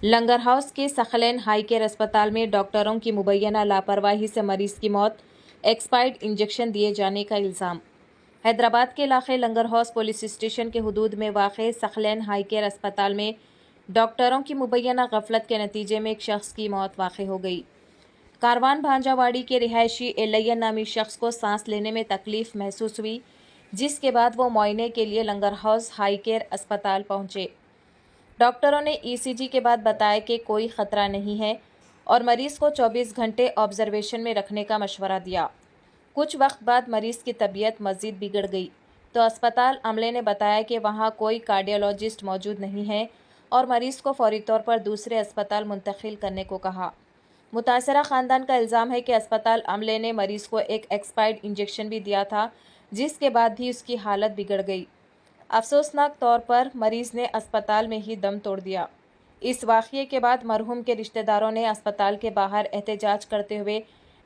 लंगर house के सखलेन high care अस्पताल में डॉक्टरों की मुबैना लापरवाही से मरीज की मौत, एक्सपायर्ड इंजेक्शन दिए जाने का इल्ज़ाम। हैदराबाद के इलाके लंगर हाउस पुलिस स्टेशन के हुदूद में वाक़े सखलेन हाई केयर अस्पताल में डॉक्टरों की मुबैना गफलत के नतीजे में एक शख्स की मौत वाक़ हो गई। कारवान भांजावाड़ी के रिहायशी एलैयन नामी शख्स को सांस लेने में तकलीफ महसूस हुई, जिसके बाद वो मुआयने के लिए लंगर हाउस हाई केयर अस्पताल पहुंचे। डॉक्टरों ने ईसीजी के बाद बताया कि कोई खतरा नहीं है और मरीज को 24 घंटे ऑब्जर्वेशन में रखने का मशवरा दिया। कुछ वक्त बाद मरीज की तबीयत मज़ीद बिगड़ गई तो अस्पताल अमले ने बताया कि वहां कोई कार्डियोलॉजिस्ट मौजूद नहीं है और मरीज को फौरी तौर पर दूसरे अस्पताल मुंतकिल करने को कहा। मुतासरा ख़ानदान का इल्ज़ाम है कि अस्पताल अमले ने मरीज को एक एक्सपायर्ड इंजेक्शन भी दिया था, जिसके बाद भी उसकी हालत बिगड़ गई। अफसोसनाक तौर पर मरीज ने अस्पताल में ही दम तोड़ दिया। इस वाक़ये के बाद मरहूम के रिश्तेदारों ने अस्पताल के बाहर एहतजाज करते हुए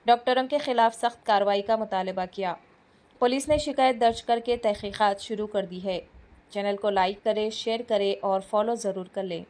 डॉक्टरों के खिलाफ सख्त कार्रवाई का मुतालबा किया। पुलिस ने शिकायत दर्ज करके तहकीकात शुरू कर दी है। चैनल को लाइक करें, शेयर करें और फॉलो ज़रूर कर लें।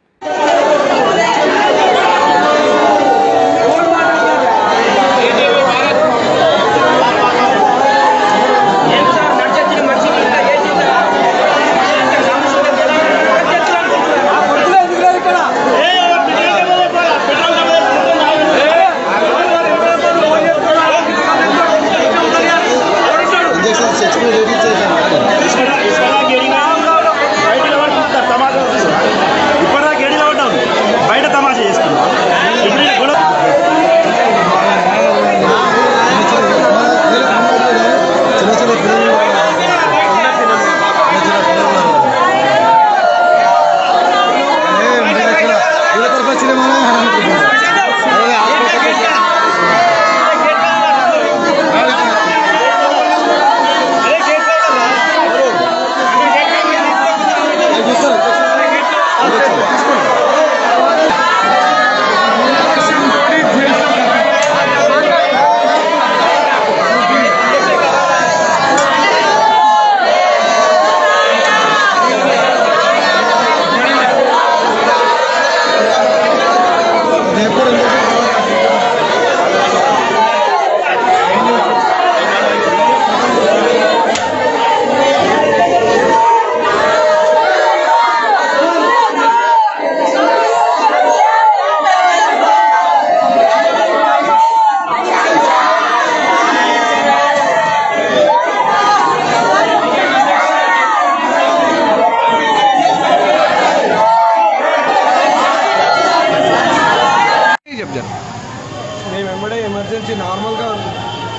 మేము వెంబడే ఎమర్జెన్సీ నార్మల్గా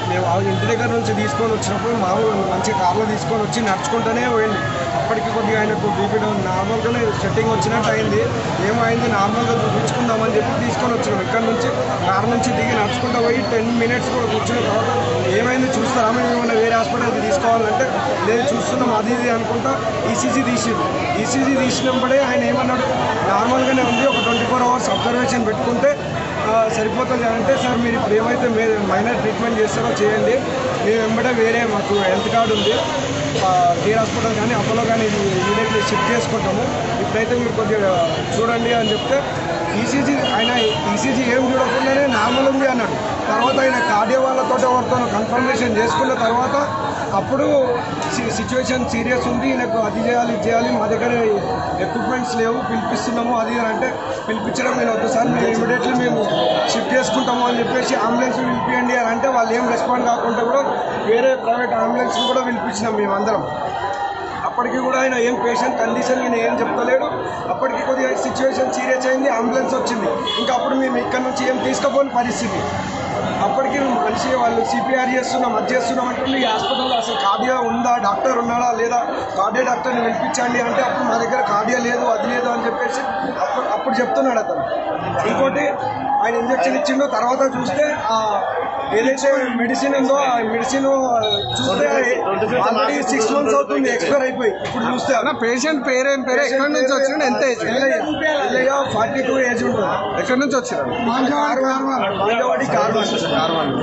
మేము ఇంటి దగ్గర నుంచి తీసుకొని వచ్చినప్పుడు మామూలుగా మంచి కార్లో తీసుకొని వచ్చి నడుచుకుంటూనే పోయింది. అప్పటికి కొద్దిగా ఆయనకు బీపీ డౌన్ నార్మల్గానే సెట్టింగ్ వచ్చినట్టు అయింది. ఏమైంది నార్మల్గా చూపించుకుందామని చెప్పి తీసుకొని వచ్చినాం. ఇక్కడ నుంచి కార్ నుంచి దిగి నడుచుకుంటూ పోయి 10 మినిట్స్ కూడా కూర్చున్న తర్వాత ఏమైంది చూస్తారా మేము ఏమన్నా వేరే హాస్పిటల్కి తీసుకోవాలంటే లేదు చూస్తున్నాం అది ఇది అనుకుంటా ఈసీజీ తీసిండు. ఈసీజీ తీసినప్పుడే ఆయన ఏమన్నాడు, నార్మల్గానే ఉంది, ఒక 24 అవర్స్ అబ్జర్వేషన్ పెట్టుకుంటే సరిపోతుంది అంటే, సార్ మీరు ఇప్పుడు ఏమైతే మైనర్ ట్రీట్మెంట్ చేస్తారో చేయండి, మేము వెంబడే వేరే మాకు హెల్త్ కార్డు ఉంది, కేర్ హాస్పిటల్ కానీ అపోలో కానీ ఇమీడియట్లీ షిఫ్ట్ చేసుకుంటాము, ఇప్పుడైతే మీరు కొద్దిగా చూడండి అని చెప్తే ఆయన ఈసీజీ ఏం చూడకుండానే నార్మల్ ఉంది అన్నాడు. తర్వాత ఆయన కార్డియో వాళ్ళతో ఎవరితో కన్ఫర్మేషన్ చేసుకున్న తర్వాత అప్పుడు సిచ్యువేషన్ సీరియస్ ఉంది, ఈయనకు అది చేయాలి ఇది చేయాలి, మా దగ్గర ఎక్విప్మెంట్స్ లేవు, పిలిపిస్తున్నాము అది అంటే పిలిపించడం నేను వద్దు సార్, మేము ఇమీడియట్లీ మేము షిఫ్ట్ చేసుకుంటాము అని చెప్పేసి అంబులెన్స్ పిలిపియండి అని అంటే వాళ్ళు ఏం రెస్పాండ్ కాకుండా కూడా వేరే ప్రైవేట్ అంబులెన్స్ని కూడా పిలిపించినాం మేమందరం. అప్పటికి కూడా ఆయన ఏం పేషెంట్ కండిషన్ నేను ఏం చెప్తలేడు. అప్పటికి కొద్దిగా సిచ్యువేషన్ సీరియస్ అయింది, అంబులెన్స్ వచ్చింది. ఇంకా అప్పుడు మేము ఇక్కడ నుంచి ఏం తీసుకుపోని పరిస్థితి. అప్పటికి మనిషి వాళ్ళు సిపిఆర్ చేస్తున్నాం అది చేస్తున్నాం అంటుంది. ఈ హాస్పిటల్లో అసలు కార్డియో ఉందా, డాక్టర్ ఉన్నాడా లేదా, కార్డియో డాక్టర్ని పిలిపించండి అంటే అప్పుడు మా దగ్గర కార్డియో లేదు అది లేదు అని చెప్పేసి అప్పుడు చెప్తున్నాడు అతను. ఇంకోటి ఆయన ఇంజక్షన్ ఇచ్చిండో తర్వాత చూస్తే ఏదైతే మెడిసిన్ ఉందో ఆ మెడిసిన్ చూస్తే ఆల్రెడీ 6 months అవుతుంది ఎక్స్పైర్ అయిపోయి. ఇప్పుడు చూస్తే పేషెంట్ పేరేం పేరు, ఎక్కడి నుంచి వచ్చిండు, ఎంత ఏజ్? 42 ఏజ్ ఉంటుంది. ఎక్కడి నుంచి వచ్చినారు? మాంజవాడి కార్వాన్.